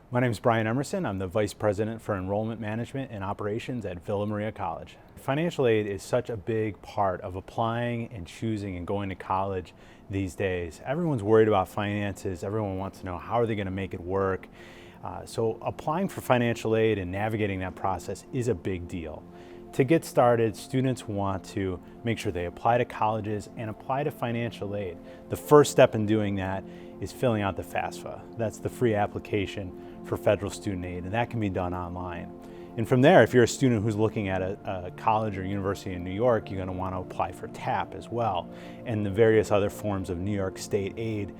My name is Brian Emerson. I'm the Vice President for Enrollment Management and Operations at Villa Maria College. Financial aid is such a big part of applying and choosing and going to college these days. Everyone's worried about finances. Everyone wants to know how are they going to make it work. So applying for financial aid and navigating that process is a big deal. To get started, students want to make sure they apply to colleges and apply to financial aid. The first step in doing that is filling out the FAFsa. That's the free application for federal student aid, and that can be done online. And from there, if you're a student who's looking at a college or university in New York, you're going to want to apply for TAP as well, and the various other forms of New York State aid,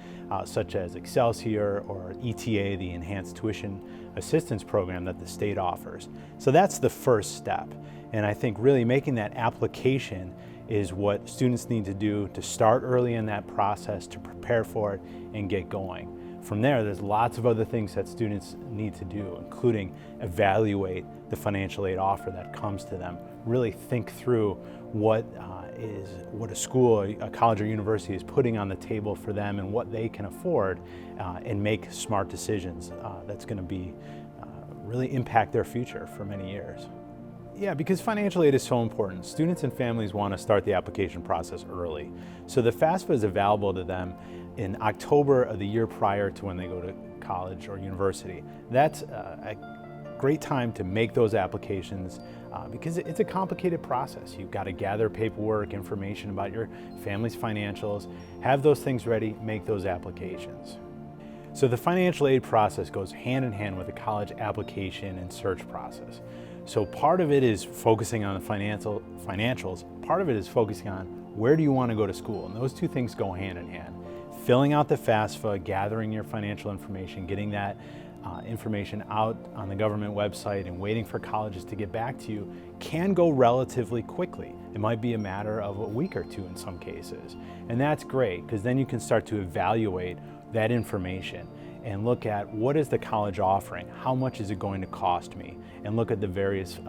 such as Excelsior or ETA, the Enhanced Tuition Assistance Program that the state offers. So that's the first step. And I think really making that application is what students need to do to start early in that process, to prepare for it and get going. From there, there's lots of other things that students need to do, including evaluate the financial aid offer that comes to them. Really think through what a school, a college or university is putting on the table for them and what they can afford, and make smart decisions that's going to be really impact their future for many years. Yeah, because financial aid is so important. Students and families want to start the application process early. So the FAFSA is available to them in October of the year prior to when they go to college or university. That's a great time to make those applications because it's a complicated process. You've got to gather paperwork, information about your family's financials, have those things ready, make those applications. So the financial aid process goes hand in hand with the college application and search process. So part of it is focusing on the financials, part of it is focusing on where do you want to go to school, and those two things go hand in hand. Filling out the FAFSA, gathering your financial information, getting that information out on the government website and waiting for colleges to get back to you can go relatively quickly. It might be a matter of a week or two in some cases. And that's great because then you can start to evaluate that information and look at what is the college offering, how much is it going to cost me, and look at the various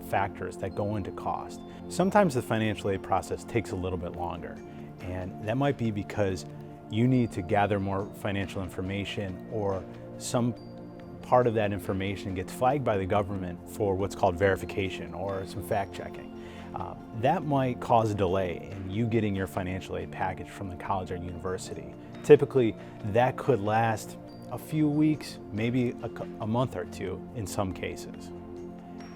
factors that go into cost. Sometimes the financial aid process takes a little bit longer, and that might be because you need to gather more financial information, or some part of that information gets flagged by the government for what's called verification or some fact checking. That might cause a delay in you getting your financial aid package from the college or university. Typically, that could last a few weeks, maybe a month or two in some cases.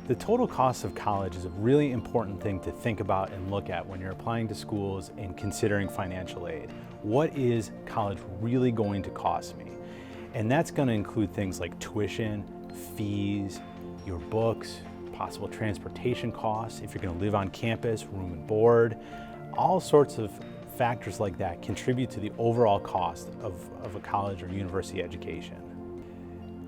The total cost of college is a really important thing to think about and look at when you're applying to schools and considering financial aid. What is college really going to cost me? And that's going to include things like tuition, fees, your books, possible transportation costs, if you're going to live on campus, room and board, all sorts of factors like that contribute to the overall cost of a college or university education.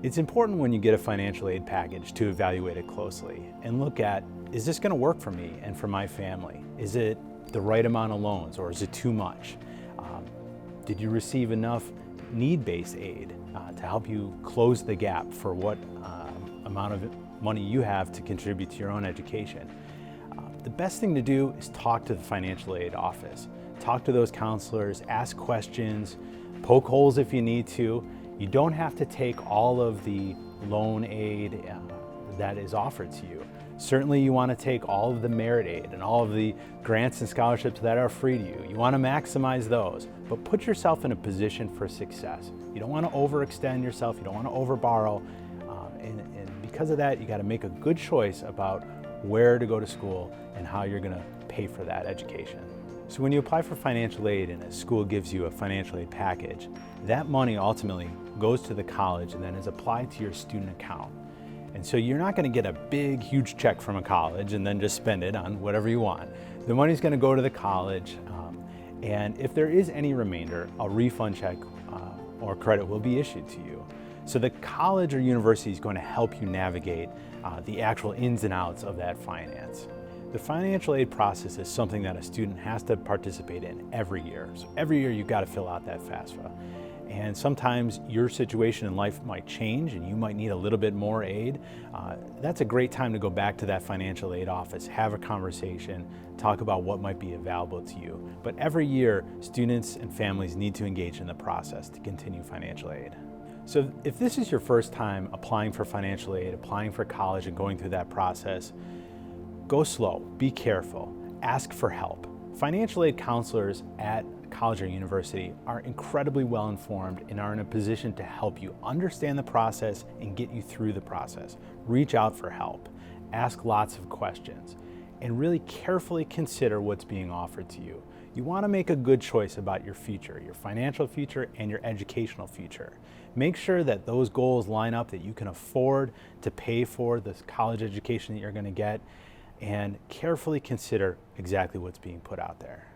It's important when you get a financial aid package to evaluate it closely and look at, is this going to work for me and for my family? Is it the right amount of loans, or is it too much? Did you receive enough need-based aid to help you close the gap for what amount of money you have to contribute to your own education? The best thing to do is talk to the financial aid office. Talk to those counselors, ask questions, poke holes if you need to. You don't have to take all of the loan aid that is offered to you. Certainly you want to take all of the merit aid and all of the grants and scholarships that are free to you. You want to maximize those, but put yourself in a position for success. You don't want to overextend yourself, you don't want to overborrow, and because of that, you got to make a good choice about where to go to school and how you're going to pay for that education. So when you apply for financial aid and a school gives you a financial aid package, that money ultimately goes to the college and then is applied to your student account. And so you're not going to get a big, huge check from a college and then just spend it on whatever you want. The money's going to go to the college, and if there is any remainder, a refund check or credit will be issued to you. So the college or university is going to help you navigate the actual ins and outs of that finance. The financial aid process is something that a student has to participate in every year. So every year you've got to fill out that FAFSA. And sometimes your situation in life might change and you might need a little bit more aid. That's a great time to go back to that financial aid office, have a conversation, talk about what might be available to you. But every year, students and families need to engage in the process to continue financial aid. So if this is your first time applying for financial aid, applying for college and going through that process, go slow, be careful, ask for help. Financial aid counselors at college or university are incredibly well informed and are in a position to help you understand the process and get you through the process. Reach out for help, ask lots of questions, and really carefully consider what's being offered to you. You want to make a good choice about your future, your financial future and your educational future. Make sure that those goals line up, that you can afford to pay for the college education that you're going to get, and carefully consider exactly what's being put out there.